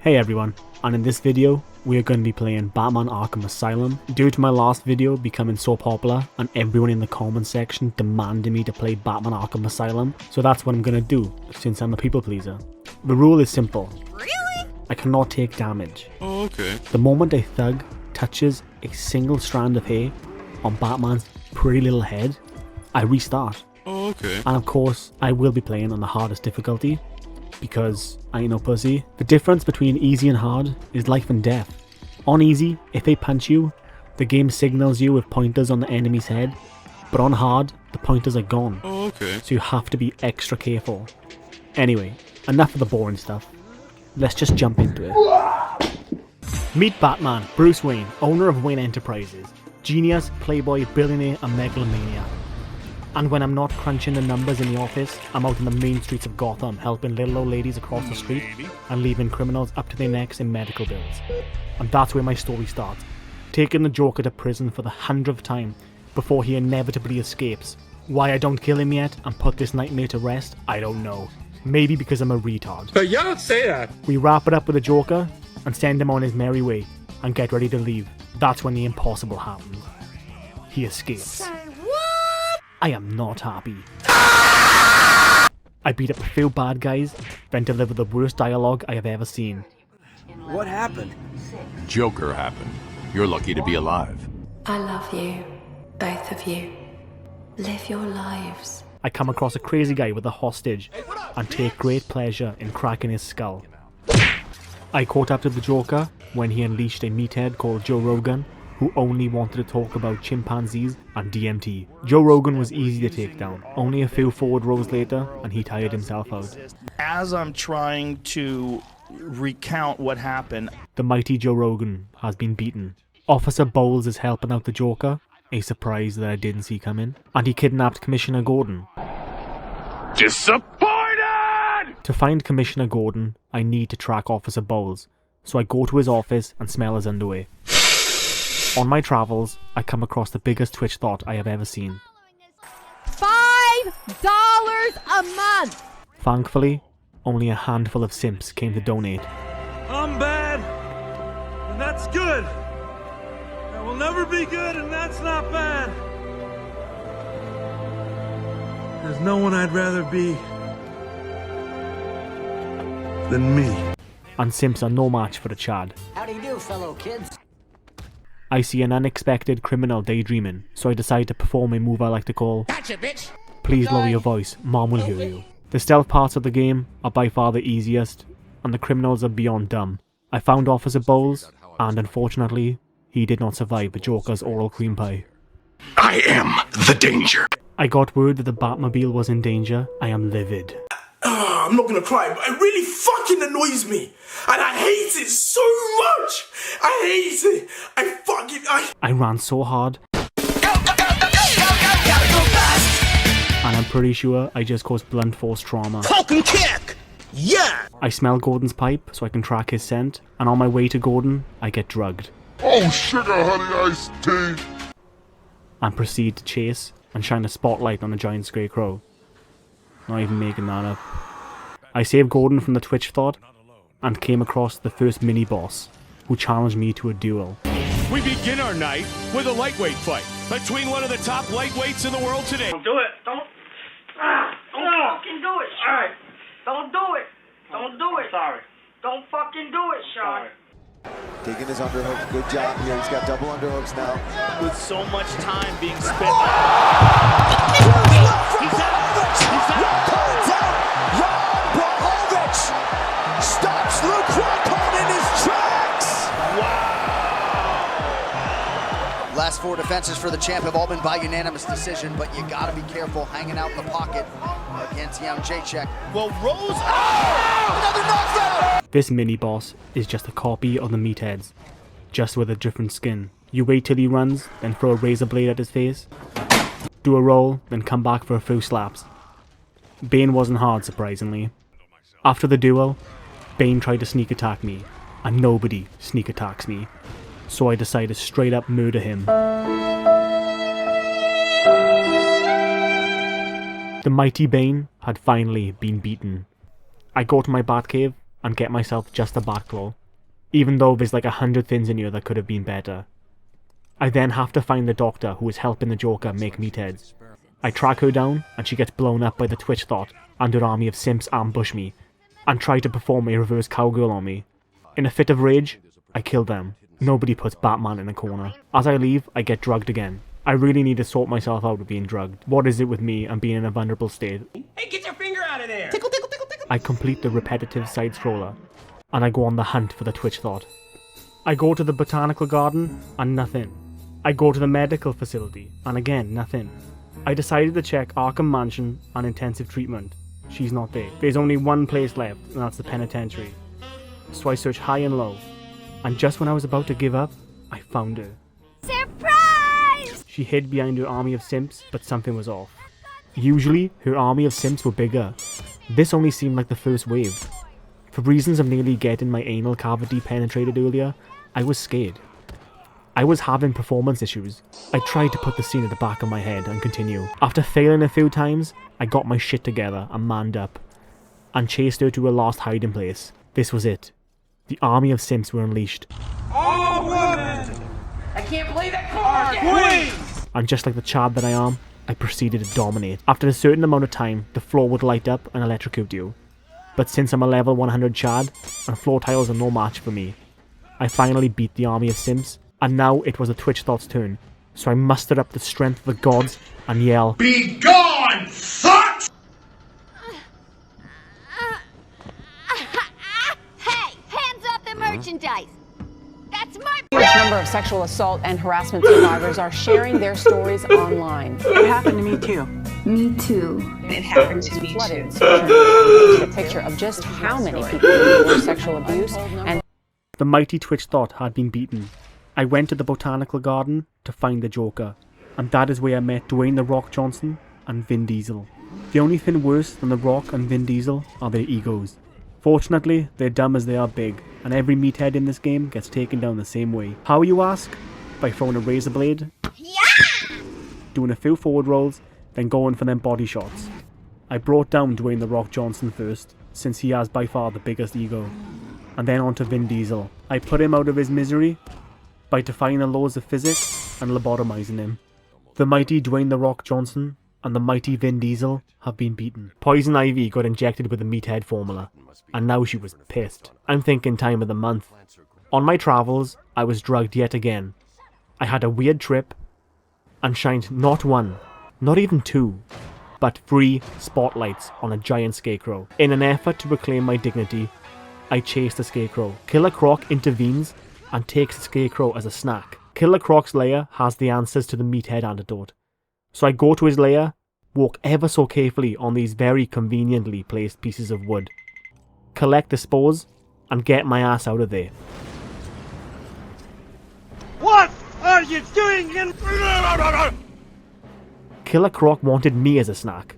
Hey everyone, and in this video, we are going to be playing Batman Arkham Asylum. Due to my last video becoming so popular and everyone in the comments section demanding me to play Batman Arkham Asylum, so that's what I'm going to do, since I'm a people pleaser. The rule is simple. Really? I cannot take damage. Oh, okay. The moment a thug touches a single strand of hair on Batman's pretty little head, I restart. Oh, okay. And of course, I will be playing on the hardest difficulty, because I ain't no pussy. The difference between easy and hard is life and death. On easy, if they punch you, the game signals you with pointers on the enemy's head, but on hard, the pointers are gone. Oh, okay. So you have to be extra careful. Anyway, enough of the boring stuff. Let's just jump into it. Meet Batman, Bruce Wayne, owner of Wayne Enterprises. Genius, playboy, billionaire and megalomaniac. And when I'm not crunching the numbers in the office, I'm out in the main streets of Gotham helping little old ladies across the street and leaving criminals up to their necks in medical bills. And that's where my story starts, taking the Joker to prison for the 100th time before he inevitably escapes. Why I don't kill him yet and put this nightmare to rest, I don't know. Maybe because I'm a retard. But you don't say that. We wrap it up with the Joker and send him on his merry way and get ready to leave. That's when the impossible happens. He escapes. I am not happy. I beat up a few bad guys, then deliver the worst dialogue I have ever seen. What happened? Joker happened. You're lucky to be alive. I love you, both of you. Live your lives. I come across a crazy guy with a hostage and take great pleasure in cracking his skull. I caught up to the Joker when he unleashed a meathead called Joe Rogan, who only wanted to talk about chimpanzees and DMT. Joe Rogan was easy to take down. Only a few forward rows later, and he tired himself out. As I'm trying to recount what happened, The mighty Joe Rogan has been beaten. Officer Boles is helping out the Joker, a surprise that I didn't see coming, and he kidnapped Commissioner Gordon. Disappointed! To find Commissioner Gordon, I need to track Officer Boles, so I go to his office and smell his underwear. On my travels, I come across the biggest Twitch thought I have ever seen. $5 a month! Thankfully, only a handful of simps came to donate. I'm bad, and that's good. I will never be good, and that's not bad. There's no one I'd rather be than me. And simps are no match for a Chad. How do you do, fellow kids? I see an unexpected criminal daydreaming, so I decide to perform a move I like to call, Gotcha, bitch! Please lower your voice, Mom will hear you. The stealth parts of the game are by far the easiest, and the criminals are beyond dumb. I found Officer Boles, and unfortunately, he did not survive the Joker's oral cream pie. I am the danger. I got word that the Batmobile was in danger. I am livid. I'm not gonna cry, but it really fucking annoys me. And I hate it so much. I hate it. I ran so hard. And I'm pretty sure I just caused blunt force trauma. Poke and kick! Yeah! I smell Gordon's pipe so I can track his scent, and on my way to Gordon, I get drugged. Oh, sugar honey iced tea. And proceed to chase and shine a spotlight on the giant scarecrow. Not even making that up. I saved Gordon from the Twitch thought and came across the first mini-boss, who challenged me to a duel. We begin our night with a lightweight fight between one of the top lightweights in the world today. Don't do it. Don't fucking do it, Sean. Right. Don't do it. Don't do it. Sorry. Don't fucking do it, Sean. Taking his underhook, good job here. He's got double underhooks now. with so much time being spent. Stops Luke Rockhold in his tracks! Wow! Last four defenses for the champ have all been by unanimous decision, but you gotta be careful hanging out in the pocket against young Jacek. Well, Rose. Oh! Another knockdown! This mini-boss is just a copy of the meatheads, just with a different skin. You wait till he runs, then throw a razor blade at his face, do a roll, then come back for a few slaps. Bane wasn't hard, surprisingly. After the duel, Bane tried to sneak attack me, and nobody sneak attacks me, so I decided to straight up murder him. The mighty Bane had finally been beaten. I go to my Batcave and get myself just a back claw, even though there's like 100 things in here that could have been better. I then have to find the doctor who is helping the Joker make meatheads. I track her down and she gets blown up by the Twitch Thought and her army of simps ambush me and try to perform a reverse cowgirl on me. In a fit of rage, I kill them. Nobody puts Batman in a corner. As I leave, I get drugged again. I really need to sort myself out with being drugged. What is it with me and being in a vulnerable state? Hey, get your finger out of there! Tickle, tickle, tickle, tickle. I complete the repetitive side scroller and I go on the hunt for the Twitch Thought. I go to the Botanical Garden and nothing. I go to the medical facility and again nothing. I decided to check Arkham Mansion and intensive treatment. She's not there. There's only one place left and that's the penitentiary. So I search high and low, and just when I was about to give up, I found her. Surprise! She hid behind her army of simps, but something was off. Usually, her army of simps were bigger. This only seemed like the first wave. For reasons of nearly getting my anal cavity penetrated earlier, I was scared. I was having performance issues. I tried to put the scene at the back of my head and continue. After failing a few times, I got my shit together and manned up, and chased her to her last hiding place. This was it. The army of simps were unleashed. All women! I can't believe that card! Queens! And just like the Chad that I am, I proceeded to dominate. After a certain amount of time, the floor would light up and electrocute you. But since I'm a level 100 Chad, and floor tiles are no match for me, I finally beat the army of simps, and now it was the Twitch Thought's turn. So I mustered up the strength of the gods and yell, Be gone, fuck! Hey, hands off the merchandise! That's my... A huge number of sexual assault and harassment survivors are sharing their stories online. It happened to me too. Me too. It happened to me Flooded too. social media painted a picture of just how many people endure sexual abuse and the mighty Twitch Thought had been beaten. I went to the Botanical Garden to find the Joker, and that is where I met Dwayne "The Rock" Johnson and Vin Diesel. The only thing worse than The Rock and Vin Diesel are their egos. Fortunately, they're dumb as they are big, and every meathead in this game gets taken down the same way. How, you ask? By throwing a razor blade, doing a few forward rolls, then going for them body shots. I brought down Dwayne "The Rock" Johnson first, since he has by far the biggest ego, and then on to Vin Diesel. I put him out of his misery by defying the laws of physics and lobotomizing him. The mighty Dwayne "The Rock" Johnson and the mighty Vin Diesel have been beaten. Poison Ivy got injected with the meathead formula, and now she was pissed. I'm thinking time of the month. On my travels, I was drugged yet again. I had a weird trip, and shined not one, not even two, but 3 spotlights on a giant scarecrow. In an effort to reclaim my dignity, I chased the scarecrow. Killer Croc intervenes and takes the scarecrow as a snack. Killer Croc's lair has the answers to the meathead antidote. So I go to his lair, walk ever so carefully on these very conveniently placed pieces of wood, collect the spores, and get my ass out of there. What are you doing in... Killer Croc wanted me as a snack.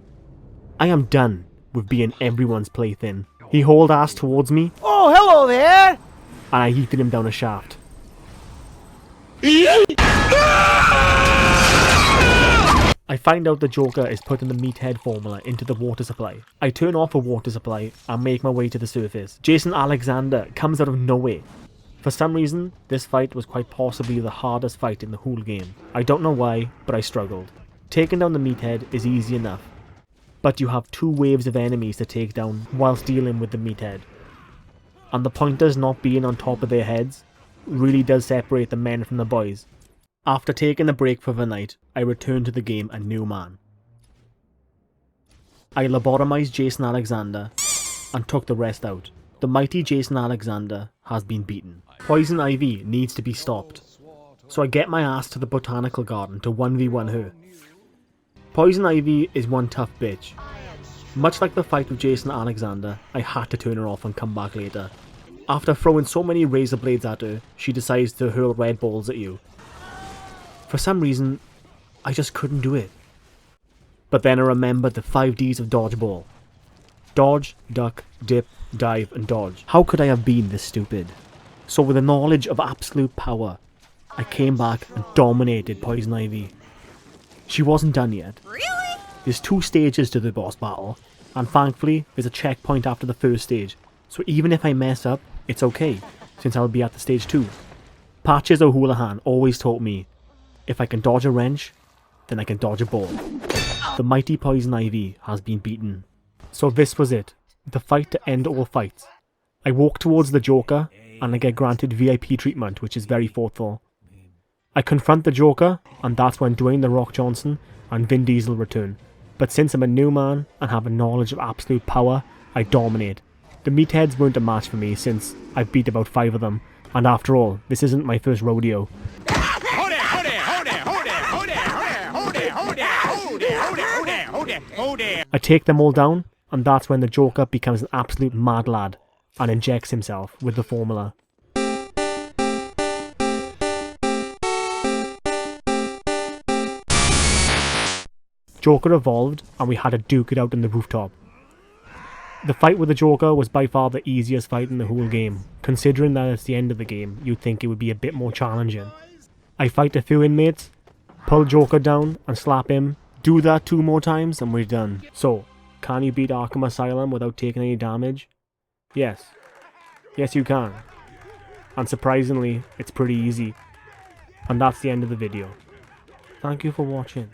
I am done with being everyone's plaything. He hauled ass towards me. Oh, hello there! And I yeeted him down a shaft. I find out the Joker is putting the meathead formula into the water supply. I turn off a water supply and make my way to the surface. Jason Alexander comes out of nowhere. For some reason, this fight was quite possibly the hardest fight in the whole game. I don't know why, but I struggled. Taking down the meathead is easy enough, but you have 2 waves of enemies to take down whilst dealing with the meathead. And the pointers not being on top of their heads really does separate the men from the boys. After taking a break for the night, I returned to the game a new man. I lobotomized Jason Alexander and took the rest out. The mighty Jason Alexander has been beaten. Poison Ivy needs to be stopped, so I get my ass to the Botanical Garden to 1v1 her. Poison Ivy is one tough bitch. Much like the fight with Jason Alexander, I had to turn her off and come back later. After throwing so many razor blades at her, she decides to hurl red balls at you. For some reason, I just couldn't do it. But then I remembered the 5 Ds of dodgeball. Dodge, duck, dip, dive, and dodge. How could I have been this stupid? So with the knowledge of absolute power, I came back and dominated Poison Ivy. She wasn't done yet. There's 2 stages to the boss battle, and thankfully there's a checkpoint after the first stage, So even if I mess up, it's okay, since I'll be at the stage 2. Patches O'Houlihan always taught me, if I can dodge a wrench, then I can dodge a ball. The mighty Poison Ivy has been beaten. So this was it, the fight to end all fights. I walk towards the Joker, and I get granted VIP treatment, which is very thoughtful. I confront the Joker, and that's when Dwayne "The Rock" Johnson and Vin Diesel return. But since I'm a new man, and have a knowledge of absolute power, I dominate. The meatheads weren't a match for me, since I've beat about 5 of them, and after all, this isn't my first rodeo. I take them all down, and that's when the Joker becomes an absolute mad lad, and injects himself with the formula. Joker evolved, and we had to duke it out in the rooftop. The fight with the Joker was by far the easiest fight in the whole game. Considering that it's the end of the game, you'd think it would be a bit more challenging. I fight a few inmates, pull Joker down and slap him, do that 2 more times and we're done. So, can you beat Arkham Asylum without taking any damage? Yes. Yes you can. And surprisingly, it's pretty easy. And that's the end of the video. Thank you for watching.